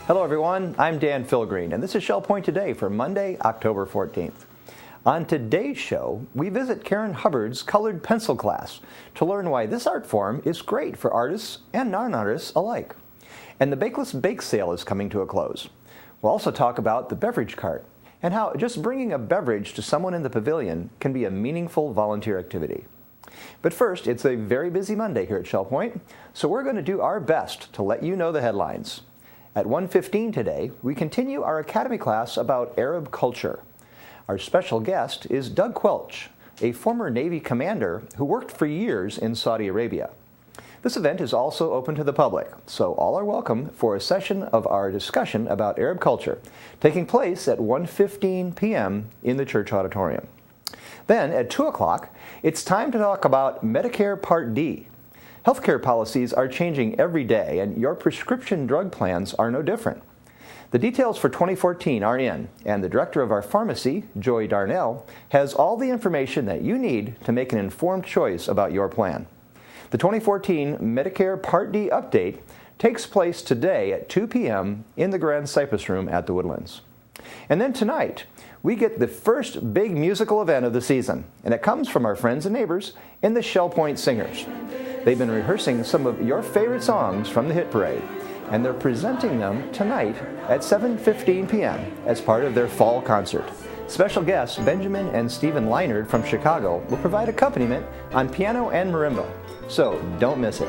Hello everyone, I'm Dan Philgreen, and this is Shell Point Today for Monday, October 14th. On today's show, we visit Karen Hubbard's colored pencil class to learn why this art form is great for artists and non-artists alike. And the Bakeless Bake Sale is coming to a close. We'll also talk about the Beverage cart and how just bringing a beverage to someone in the pavilion can be a meaningful volunteer activity. But first, it's a very busy Monday here at Shell Point, so we're going to do our best to let you know the headlines. At 1:15 today, we continue our Academy class about Arab culture. Our special guest is Doug Quelch, a former Navy commander who worked for years in Saudi Arabia. This event is also open to the public, so all are welcome for a session of our discussion about Arab culture, taking place at 1:15 p.m. in the church auditorium. Then, at 2 o'clock, it's time to talk about Medicare Part D. Healthcare policies are changing every day, and your prescription drug plans are no different. The details for 2014 are in, and the director of our pharmacy, Joy Darnell, has all the information that you need to make an informed choice about your plan. The 2014 Medicare Part D update takes place today at 2 p.m. in the Grand Cypress Room at the Woodlands. And then tonight, we get the first big musical event of the season, and it comes from our friends and neighbors in the Shell Point Singers. They've been rehearsing some of your favorite songs from the hit parade, and they're presenting them tonight at 7:15 p.m. as part of their fall concert. Special guests Benjamin and Stephen Leinard from Chicago will provide accompaniment on piano and marimba, so don't miss it.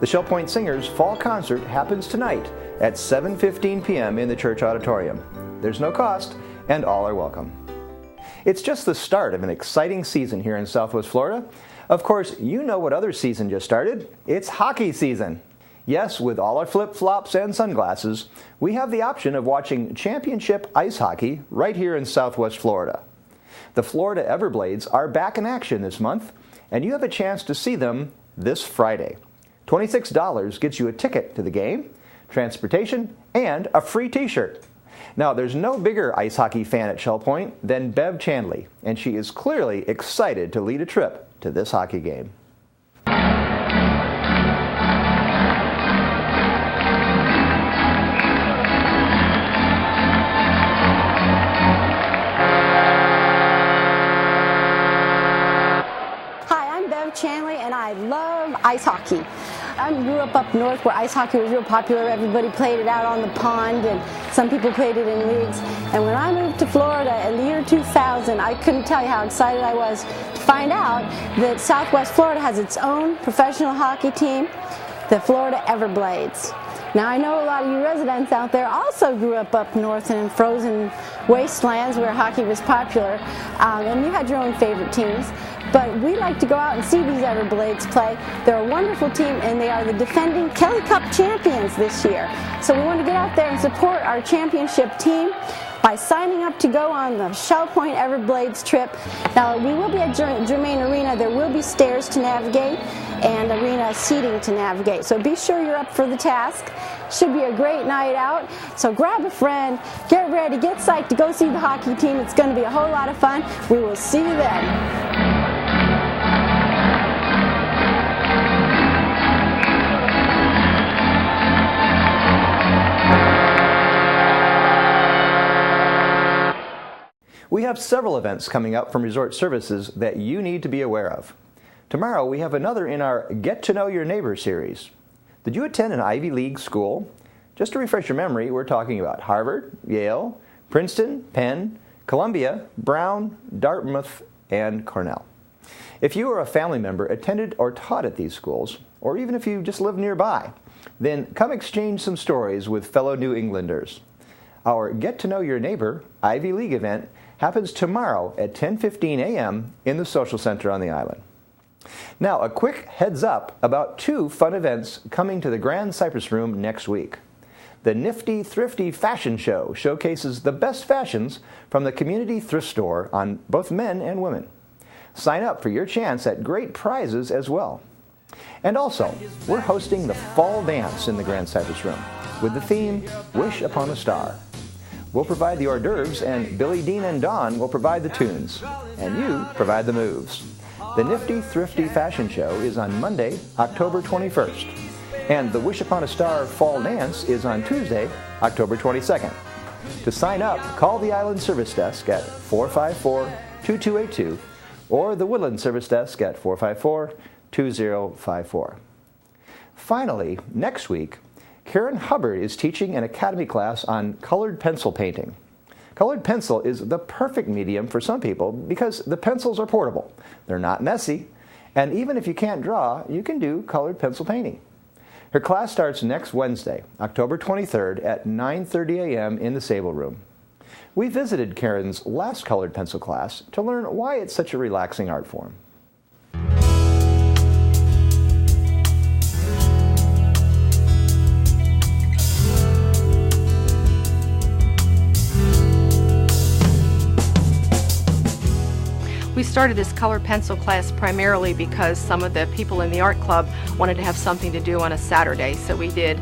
The Shell Point Singers Fall Concert happens tonight at 7:15 p.m. in the church auditorium. There's no cost, and all are welcome. It's just the start of an exciting season here in Southwest Florida. Of course, you know what other season just started. It's hockey season. Yes, with all our flip-flops and sunglasses, we have the option of watching championship ice hockey right here in Southwest Florida. The Florida Everblades are back in action this month, and you have a chance to see them this Friday. $26 gets you a ticket to the game, transportation, and a free t-shirt. Now, there's no bigger ice hockey fan at Shell Point than Bev Chandley, and she is clearly excited to lead a trip to this hockey game. Chandley, and I love ice hockey. I grew up north where ice hockey was real popular. Everybody played it out on the pond, and some people played it in leagues. And when I moved to Florida in the year 2000, I couldn't tell you how excited I was to find out that Southwest Florida has its own professional hockey team, the Florida Everblades. Now, I know a lot of you residents out there also grew up north in frozen wastelands where hockey was popular, and you had your own favorite teams. But we like to go out and see these Everblades play. They're a wonderful team, and they are the defending Kelly Cup champions this year. So we want to get out there and support our championship team by signing up to go on the Shell Point Everblades trip. Now, we will be at Germain Arena. There will be stairs to navigate and arena seating to navigate. So be sure you're up for the task. Should be a great night out. So grab a friend, get ready, get psyched to go see the hockey team. It's going to be a whole lot of fun. We will see you then. We have several events coming up from Resort Services that you need to be aware of. Tomorrow we have another in our Get to Know Your Neighbor series. Did you attend an Ivy League school? Just to refresh your memory, we're talking about Harvard, Yale, Princeton, Penn, Columbia, Brown, Dartmouth, and Cornell. If you or a family member attended or taught at these schools, or even if you just live nearby, then come exchange some stories with fellow New Englanders. Our Get to Know Your Neighbor Ivy League event happens tomorrow at 10:15 a.m. in the Social Center on the island. Now, a quick heads up about two fun events coming to the Grand Cypress Room next week. The Nifty Thrifty Fashion Show showcases the best fashions from the community thrift store on both men and women. Sign up for your chance at great prizes as well. And also, we're hosting the Fall Dance in the Grand Cypress Room with the theme Wish Upon a Star. We'll provide the hors d'oeuvres, and Billy, Dean, and Don will provide the tunes, and you provide the moves. The Nifty Thrifty Fashion Show is on Monday, October 21st. And the Wish Upon a Star Fall Dance is on Tuesday, October 22nd. To sign up, call the Island Service Desk at 454-2282 or the Woodland Service Desk at 454-2054. Finally, next week, Karen Hubbard is teaching an academy class on colored pencil painting. Colored pencil is the perfect medium for some people because the pencils are portable, they're not messy, and even if you can't draw, you can do colored pencil painting. Her class starts next Wednesday, October 23rd at 9:30 a.m. in the Sable Room. We visited Karen's last colored pencil class to learn why it's such a relaxing art form. We started this colored pencil class primarily because some of the people in the art club wanted to have something to do on a Saturday. So we did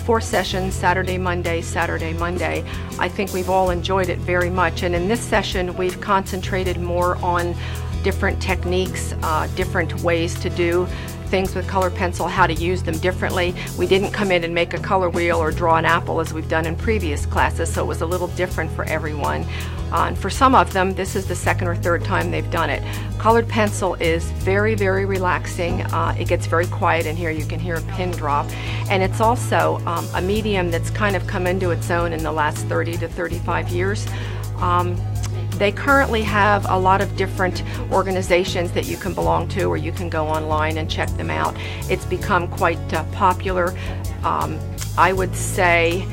4 sessions, Saturday, Monday, Saturday, Monday. I think we've all enjoyed it very much. And in this session, we've concentrated more on different techniques, different ways to do things with colored pencil, how to use them differently. We didn't come in and make a color wheel or draw an apple as we've done in previous classes, so it was a little different for everyone. And for some of them, this is the second or third time they've done it. Colored pencil is very, very relaxing. It gets very quiet in here. You can hear a pin drop. And it's also a medium that's kind of come into its own in the last 30 to 35 years. They currently have a lot of different organizations that you can belong to, or you can go online and check them out. It's become quite popular. I would say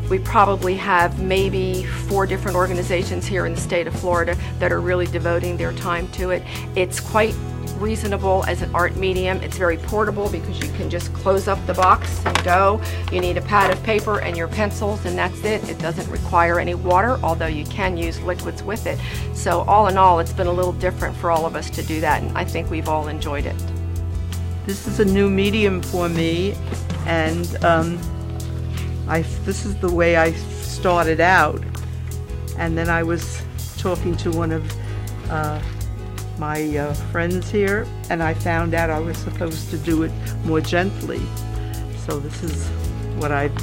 we probably have maybe 4 different organizations here in the state of Florida that are really devoting their time to it. It's quite reasonable as an art medium. It's very portable because you can just close up the box and go. You need a pad of paper and your pencils, and that's it. It doesn't require any water, although you can use liquids with it. So all in all, it's been a little different for all of us to do that, and I think we've all enjoyed it. This is a new medium for me, and this is the way I started out. And then I was talking to one of my friends here, and I found out I was supposed to do it more gently. So this is what I've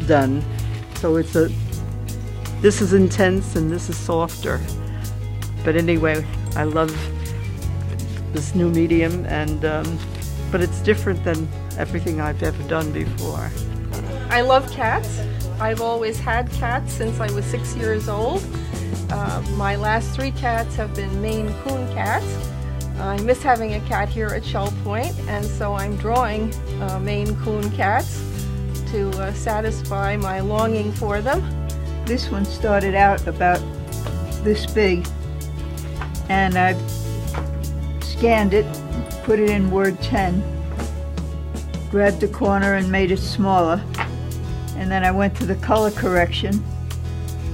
done. So this is intense and this is softer. But anyway, I love this new medium, and but it's different than everything I've ever done before. I love cats. I've always had cats since I was 6 years old. My last 3 cats have been Maine Coon cats. I miss having a cat here at Shell Point, and so I'm drawing Maine Coon cats to satisfy my longing for them. This one started out about this big, and I've scanned it, put it in Word 10, grabbed the corner and made it smaller, and then I went to the color correction,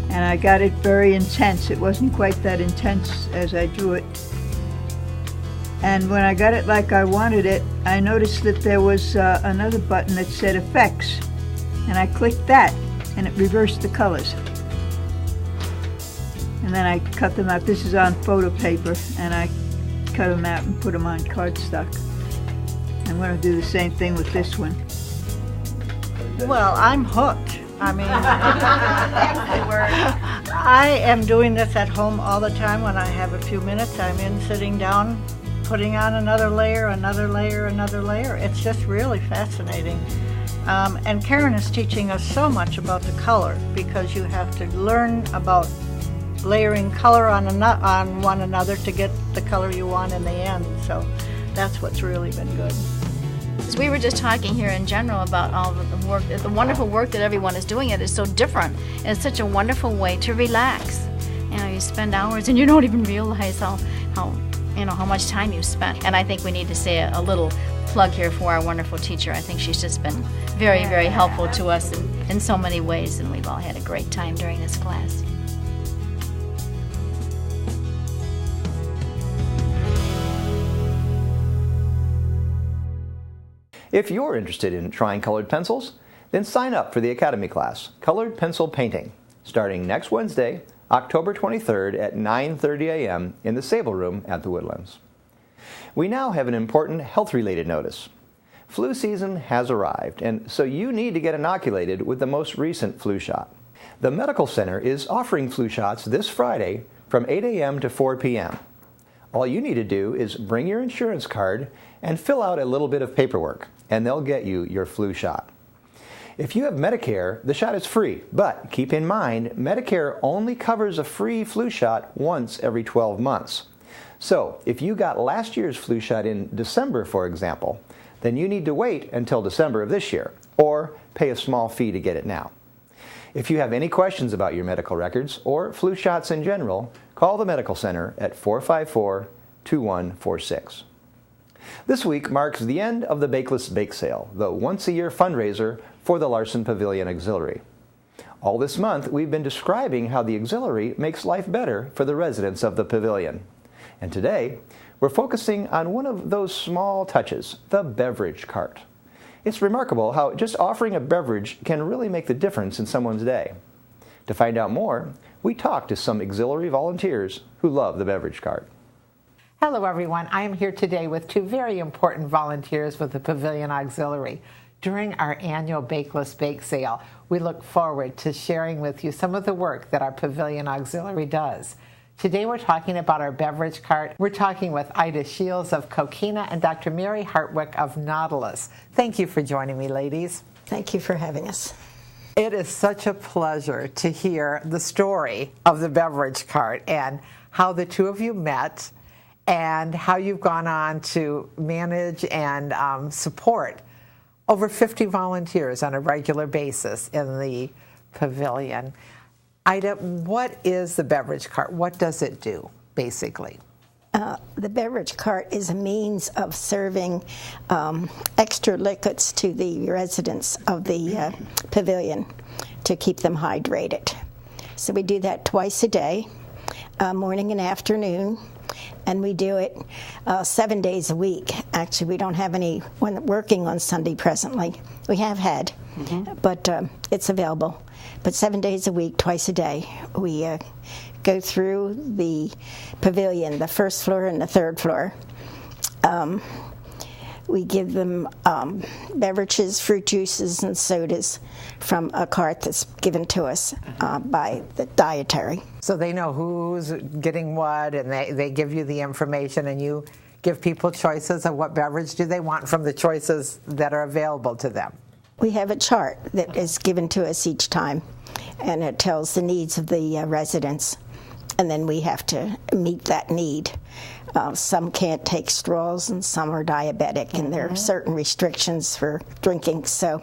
and I got it very intense. It wasn't quite that intense as I drew it. And when I got it like I wanted it, I noticed that there was another button that said Effects, and I clicked that, and it reversed the colors. And then I cut them out. This is on photo paper, and I cut them out and put them on cardstock. I'm going to do the same thing with this one. Well, I'm hooked. I mean, I am doing this at home all the time. When I have a few minutes, I'm in sitting down, putting on another layer, another layer, another layer. It's just really fascinating. And Karen is teaching us so much about the color, because you have to learn about layering color on one another to get the color you want in the end. So that's what's really been good. We were just talking here in general about all of the work, the wonderful work that everyone is doing. It is so different, and it's such a wonderful way to relax. You know, you spend hours and you don't even realize how much time you spent. And I think we need to say a little plug here for our wonderful teacher. I think she's just been very, very helpful to us in so many ways, and we've all had a great time during this class. If you're interested in trying colored pencils, then sign up for the Academy class, Colored Pencil Painting, starting next Wednesday, October 23rd at 9:30 a.m. in the Sable Room at the Woodlands. We now have an important health-related notice. Flu season has arrived, and so you need to get inoculated with the most recent flu shot. The Medical Center is offering flu shots this Friday from 8 a.m. to 4 p.m. All you need to do is bring your insurance card and fill out a little bit of paperwork, and they'll get you your flu shot. If you have Medicare, the shot is free, but keep in mind, Medicare only covers a free flu shot once every 12 months. So, if you got last year's flu shot in December, for example, then you need to wait until December of this year, or pay a small fee to get it now. If you have any questions about your medical records or flu shots in general, call the Medical Center at 454-2146. This week marks the end of the Bakeless Bake Sale, the once-a-year fundraiser for the Larson Pavilion Auxiliary. All this month, we've been describing how the auxiliary makes life better for the residents of the pavilion. And today, we're focusing on one of those small touches, the beverage cart. It's remarkable how just offering a beverage can really make the difference in someone's day. To find out more, we talked to some auxiliary volunteers who love the beverage cart. Hello everyone, I am here today with two very important volunteers with the Pavilion Auxiliary. During our annual Bakeless Bake Sale, we look forward to sharing with you some of the work that our Pavilion Auxiliary does. Today we're talking about our beverage cart. We're talking with Ida Shiels of Coquina and Dr. Mary Hardwick of Nautilus. Thank you for joining me, ladies. Thank you for having us. It is such a pleasure to hear the story of the beverage cart and how the two of you met and how you've gone on to manage and support over 50 volunteers on a regular basis in the pavilion. Ida, what is the beverage cart? What does it do, basically? The beverage cart is a means of serving extra liquids to the residents of the pavilion to keep them hydrated. So we do that twice a day, morning and afternoon, and we do it 7 days a week. Actually, we don't have anyone working on Sunday presently. We have had, but it's available. But 7 days a week, twice a day, we go through the pavilion, the first floor and the third floor. We give them beverages, fruit juices, and sodas from a cart that's given to us by the dietary. So they know who's getting what, and they give you the information, and you give people choices of what beverage do they want from the choices that are available to them. We have a chart that is given to us each time, and it tells the needs of the residents, and then we have to meet that need. Some can't take straws, and some are diabetic, and there are certain restrictions for drinking, so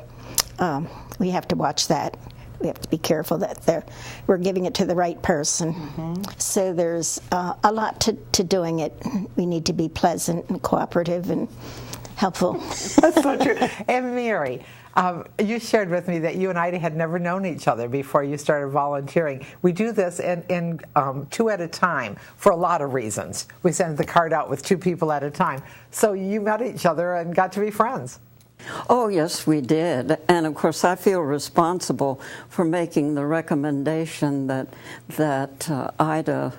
we have to watch that. We have to be careful that we're giving it to the right person. So there's a lot to doing it. We need to be pleasant and cooperative and helpful. That's so true. And Mary, you shared with me that you and Ida had never known each other before you started volunteering. We do this in two at a time for a lot of reasons. We send the card out with two people at a time. So you met each other and got to be friends. Oh, yes, we did. And, of course, I feel responsible for making the recommendation that Ida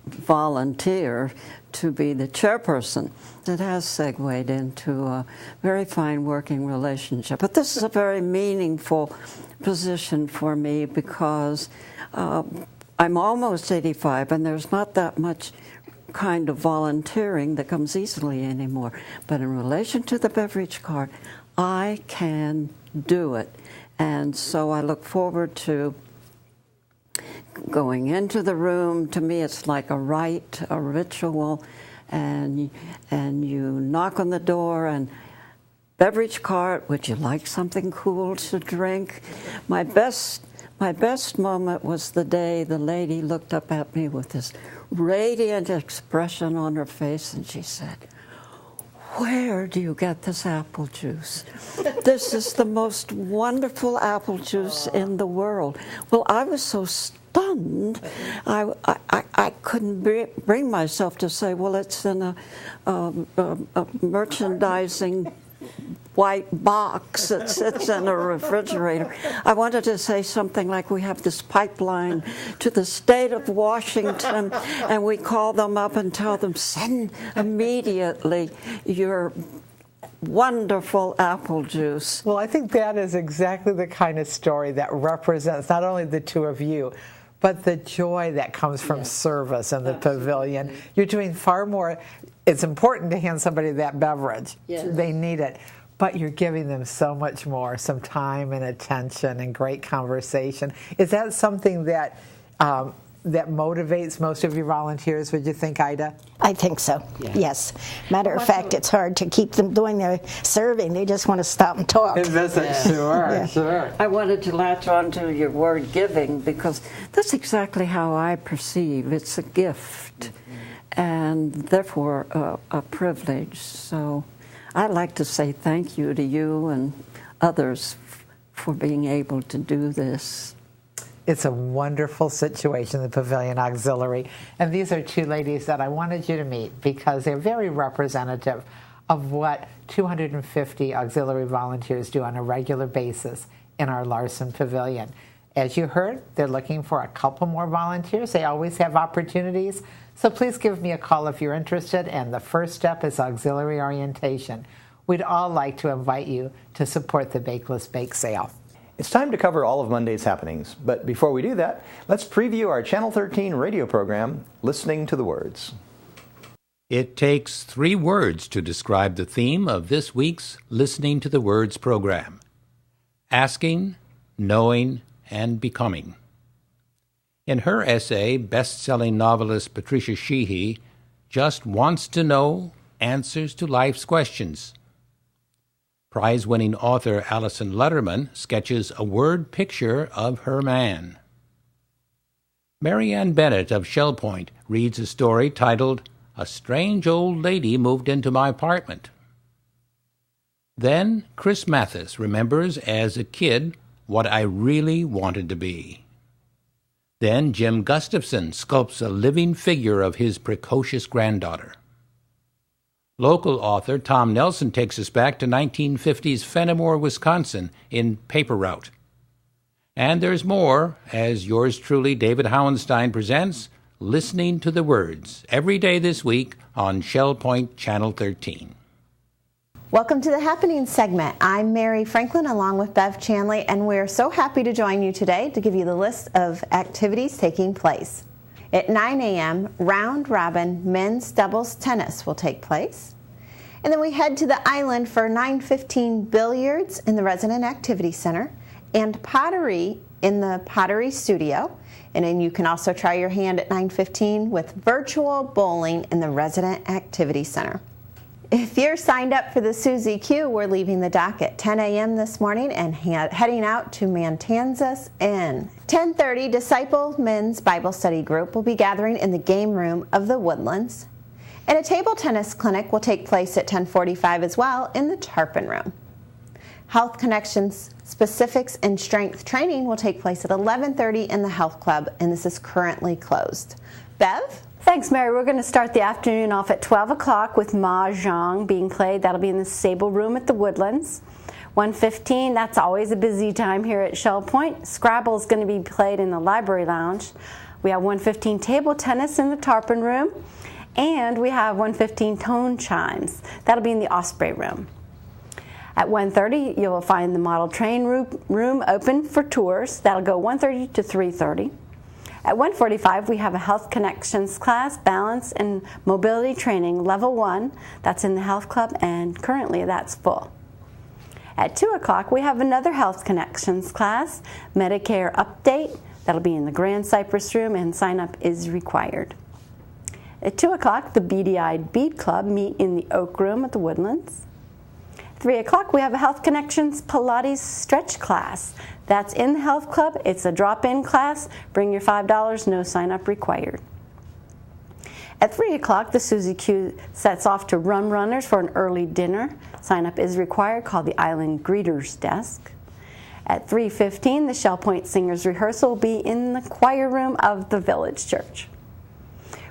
volunteer to be the chairperson. It has segued into a very fine working relationship. But this is a very meaningful position for me because I'm almost 85, and there's not that much kind of volunteering that comes easily anymore. But in relation to the beverage cart, I can do it. And so I look forward to going into the room. To me, it's like a rite, a ritual, and you knock on the door and beverage cart, would you like something cool to drink? My best moment was the day the lady looked up at me with this radiant expression on her face, and she said, "Where do you get this apple juice? This is the most wonderful apple juice in the world." Well, I was so stunned, I couldn't bring myself to say, well, it's in a merchandising white box that sits in a refrigerator. I wanted to say something like, we have this pipeline to the state of Washington, and we call them up and tell them, send immediately your wonderful apple juice. Well, I think that is exactly the kind of story that represents not only the two of you, but the joy that comes from service in the pavilion. You're doing far more. It's important to hand somebody that beverage. Yes. They need it. But you're giving them so much more, some time and attention and great conversation. Is that something that that motivates most of your volunteers, would you think, Ida? I think so, yes. Matter of fact, it's hard to keep them doing their serving. They just want to stop and talk. Sure. I wanted to latch on to your word giving because that's exactly how I perceive. It's a gift and therefore a privilege. So I'd like to say thank you to you and others for being able to do this. It's a wonderful situation, the Pavilion Auxiliary. And these are two ladies that I wanted you to meet because they're very representative of what 250 auxiliary volunteers do on a regular basis in our Larson Pavilion. As you heard, they're looking for a couple more volunteers. They always have opportunities. So please give me a call if you're interested. And the first step is auxiliary orientation. We'd all like to invite you to support the Bakeless Bake Sale. It's time to cover all of Monday's happenings, but before we do that, let's preview our Channel 13 radio program, Listening to the Words. It takes 3 words to describe the theme of this week's Listening to the Words program: asking, knowing, and becoming. In her essay, best-selling novelist Patricia Sheehy just wants to know answers to life's questions. Prize-winning author Alison Letterman sketches a word picture of her man. Marianne Bennett of Shell Point reads a story titled, "A Strange Old Lady Moved Into My Apartment." Then Chris Mathis remembers as a kid what I really wanted to be. Then Jim Gustafson sculpts a living figure of his precocious granddaughter. Local author Tom Nelson takes us back to 1950s Fenimore, Wisconsin in Paper Route. And there's more as yours truly, David Howenstein, presents Listening to the Words every day this week on Shell Point Channel 13. Welcome to the Happening segment. I'm Mary Franklin along with Bev Chandley, and we're so happy to join you today to give you the list of activities taking place. At 9 a.m., round robin men's doubles tennis will take place. And then we head to the island for 9:15 billiards in the Resident Activity Center and pottery in the Pottery Studio. And then you can also try your hand at 9:15 with virtual bowling in the Resident Activity Center. If you're signed up for the Susie Q, we're leaving the dock at 10 a.m. this morning and heading out to Matanzas Inn. 10:30, Disciple Men's Bible Study Group will be gathering in the game room of the Woodlands. And a table tennis clinic will take place at 10:45 as well in the Tarpon Room. Health Connections Specifics and Strength Training will take place at 11:30 in the Health Club, and this is currently closed. Bev? Thanks, Mary. We're going to start the afternoon off at 12 o'clock with Mahjong being played. That'll be in the Sable Room at the Woodlands. 1:15, that's always a busy time here at Shell Point. Scrabble is going to be played in the Library Lounge. We have 1:15 table tennis in the Tarpon Room. And we have 1:15 tone chimes. That'll be in the Osprey Room. At 1:30, you will find the model train room open for tours. That'll go 1:30 to 3:30. At 1:45, we have a Health Connections class, balance and mobility training, level 1. That's in the Health Club, and currently that's full. At 2 o'clock, we have another Health Connections class, Medicare update. That'll be in the Grand Cypress Room, and sign up is required. At 2 o'clock, the Beady-Eyed Bead Club meet in the Oak Room at the Woodlands. 3 o'clock, we have a Health Connections Pilates stretch class. That's in the Health Club. It's a drop-in class. Bring your $5, no sign-up required. At 3 o'clock, the Susie Q sets off to Rum Runners for an early dinner. Sign-up is required. Call the Island Greeters Desk. At 3:15, the Shell Point Singers Rehearsal will be in the choir room of the Village Church.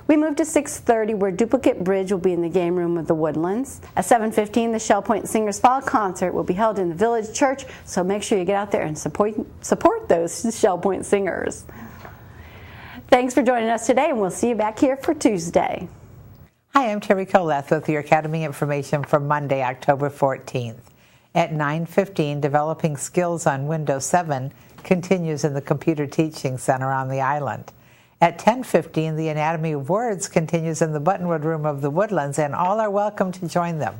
We move to 6:30, where Duplicate Bridge will be in the game room of the Woodlands. At 7:15, the Shell Point Singers Fall Concert will be held in the Village Church, so make sure you get out there and support those Shell Point Singers. Thanks for joining us today, and we'll see you back here for Tuesday. Hi, I'm Terry Coleth with your Academy information for Monday, October 14th. At 9:15, Developing Skills on Windows 7 continues in the Computer Teaching Center on the island. At 10:15, the Anatomy of Words continues in the Buttonwood Room of the Woodlands, and all are welcome to join them.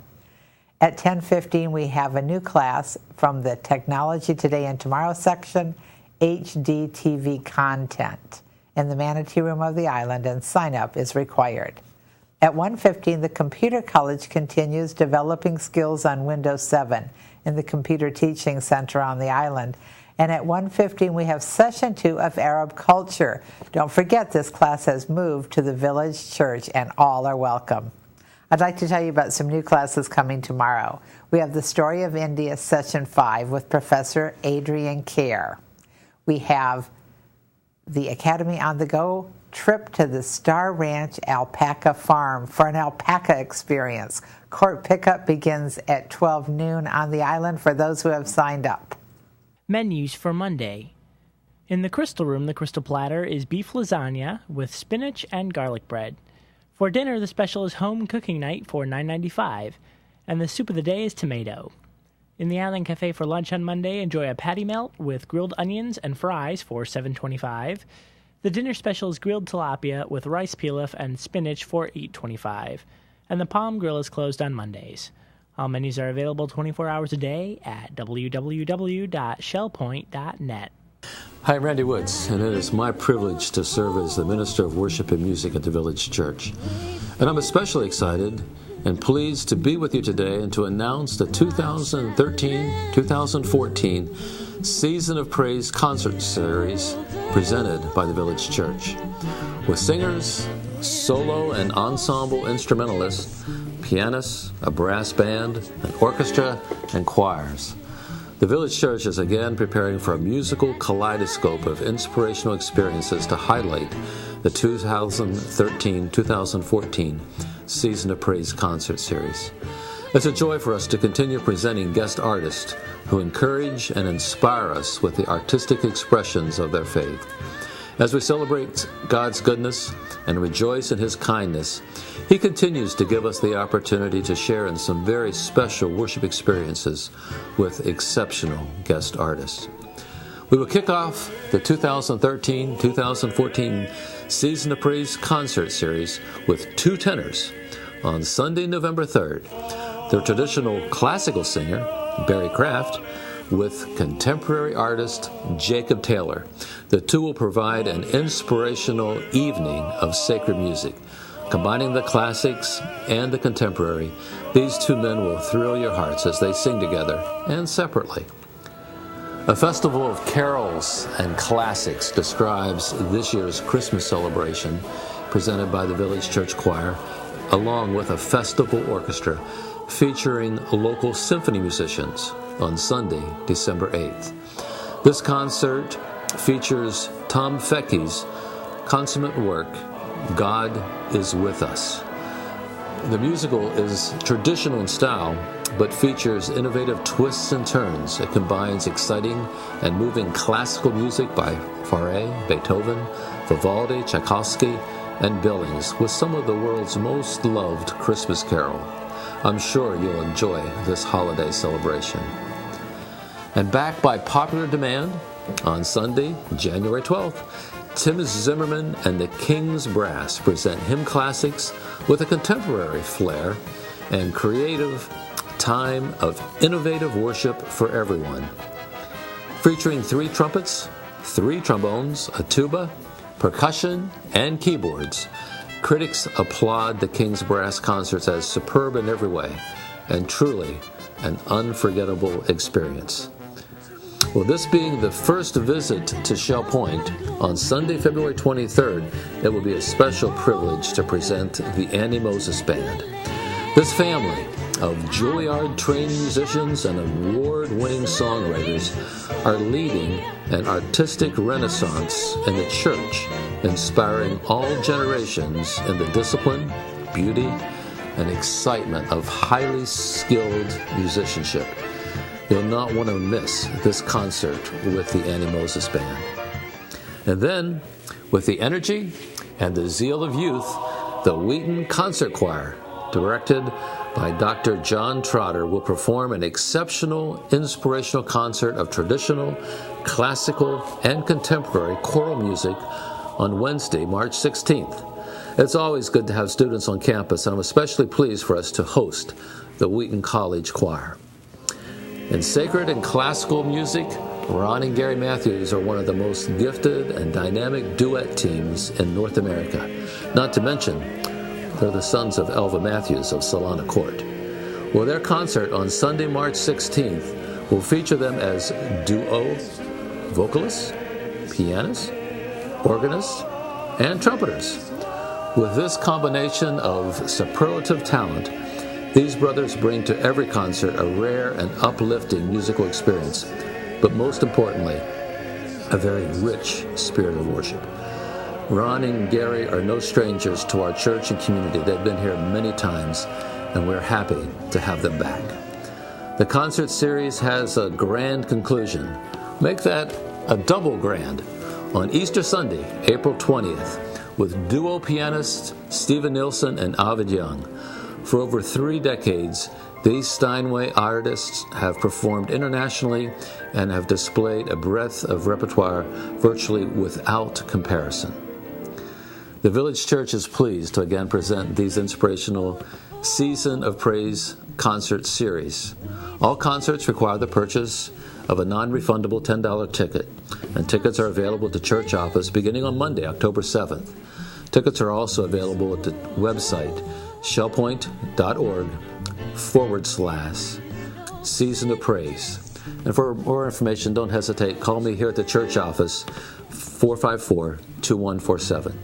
At 10:15, we have a new class from the Technology Today and Tomorrow section, HDTV Content, in the Manatee Room of the island, and sign-up is required. At 1:15, the Computer College continues Developing Skills on Windows 7 in the Computer Teaching Center on the island. And at 1:15, we have Session 2 of Arab Culture. Don't forget, this class has moved to the Village Church, and all are welcome. I'd like to tell you about some new classes coming tomorrow. We have the Story of India, Session 5, with Professor Adrian Kerr. We have the Academy on the Go trip to the Star Ranch Alpaca Farm for an alpaca experience. Court pickup begins at 12 noon on the island for those who have signed up. Menus for Monday. In the Crystal Room, the Crystal Platter is beef lasagna with spinach and garlic bread. For dinner, the special is home cooking night for $9.95, and the soup of the day is tomato. In the Island Cafe for lunch on Monday, enjoy a patty melt with grilled onions and fries for $7.25. The dinner special is grilled tilapia with rice pilaf and spinach for $8.25. And the Palm Grill is closed on Mondays. All menus are available 24 hours a day at www.shellpoint.net. Hi, I'm Randy Woods, and it is my privilege to serve as the Minister of Worship and Music at the Village Church. And I'm especially excited and pleased to be with you today and to announce the 2013-2014 Season of Praise Concert Series presented by the Village Church. With singers, solo and ensemble instrumentalists, pianists, a brass band, an orchestra, and choirs. The Village Church is again preparing for a musical kaleidoscope of inspirational experiences to highlight the 2013-2014 Season of Praise Concert Series. It's a joy for us to continue presenting guest artists who encourage and inspire us with the artistic expressions of their faith. As we celebrate God's goodness and rejoice in His kindness, He continues to give us the opportunity to share in some very special worship experiences with exceptional guest artists. We will kick off the 2013-2014 Season of Praise Concert Series with two tenors on Sunday, November 3rd. The traditional classical singer, Barry Kraft, with contemporary artist Jacob Taylor. The two will provide an inspirational evening of sacred music. Combining the classics and the contemporary, these two men will thrill your hearts as they sing together and separately. A festival of carols and classics describes this year's Christmas celebration presented by the Village Church Choir, along with a festival orchestra featuring local symphony musicians on Sunday, December 8th. This concert features Tom Fecky's consummate work, God is With Us. The musical is traditional in style, but features innovative twists and turns. It combines exciting and moving classical music by Fauré, Beethoven, Vivaldi, Tchaikovsky, and Billings with some of the world's most loved Christmas carol. I'm sure you'll enjoy this holiday celebration. And back by popular demand, on Sunday, January 12th, Tim Zimmerman and the King's Brass present hymn classics with a contemporary flair and creative time of innovative worship for everyone. Featuring 3 trumpets, 3 trombones, a tuba, percussion, and keyboards, critics applaud the King's Brass concerts as superb in every way and truly an unforgettable experience. Well, this being the first visit to Shell Point, on Sunday, February 23rd, it will be a special privilege to present the Annie Moses Band. This family of Juilliard-trained musicians and award-winning songwriters are leading an artistic renaissance in the church, inspiring all generations in the discipline, beauty, and excitement of highly skilled musicianship. You'll not want to miss this concert with the Annie Moses Band. And then, with the energy and the zeal of youth, the Wheaton Concert Choir, directed by Dr. John Trotter, will perform an exceptional inspirational concert of traditional, classical, and contemporary choral music on Wednesday, March 16th. It's always good to have students on campus, and I'm especially pleased for us to host the Wheaton College Choir. In sacred and classical music, Ron and Gary Matthews are one of the most gifted and dynamic duet teams in North America. Not to mention, they're the sons of Elva Matthews of Solana Court. Well, their concert on Sunday, March 16th will feature them as duo vocalists, pianists, organists, and trumpeters. With this combination of superlative talent, these brothers bring to every concert a rare and uplifting musical experience, but most importantly, a very rich spirit of worship. Ron and Gary are no strangers to our church and community. They've been here many times, and we're happy to have them back. The concert series has a grand conclusion. Make that a double grand on Easter Sunday, April 20th, with duo pianists Stephen Nilsson and Ovid Young. For over 3 decades, these Steinway artists have performed internationally and have displayed a breadth of repertoire virtually without comparison. The Village Church is pleased to again present these inspirational Season of Praise concert series. All concerts require the purchase of a non-refundable $10 ticket, and tickets are available at the church office beginning on Monday, October 7th. Tickets are also available at the website shellpoint.org/Season of Praise. And for more information, don't hesitate. Call me here at the church office, 454-2147.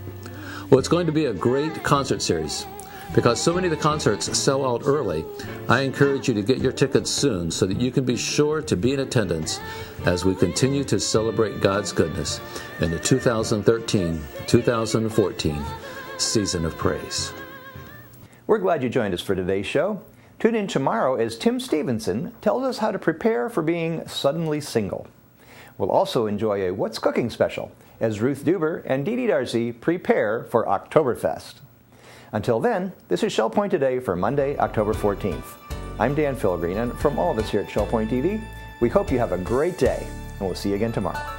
Well, it's going to be a great concert series. Because so many of the concerts sell out early, I encourage you to get your tickets soon so that you can be sure to be in attendance as we continue to celebrate God's goodness in the 2013-2014 Season of Praise. We're glad you joined us for today's show. Tune in tomorrow as Tim Stevenson tells us how to prepare for being suddenly single. We'll also enjoy a What's Cooking special as Ruth Duber and Dee Dee Darcy prepare for Oktoberfest. Until then, this is Shell Point Today for Monday, October 14th. I'm Dan Philgreen, and from all of us here at Shell Point TV, we hope you have a great day, and we'll see you again tomorrow.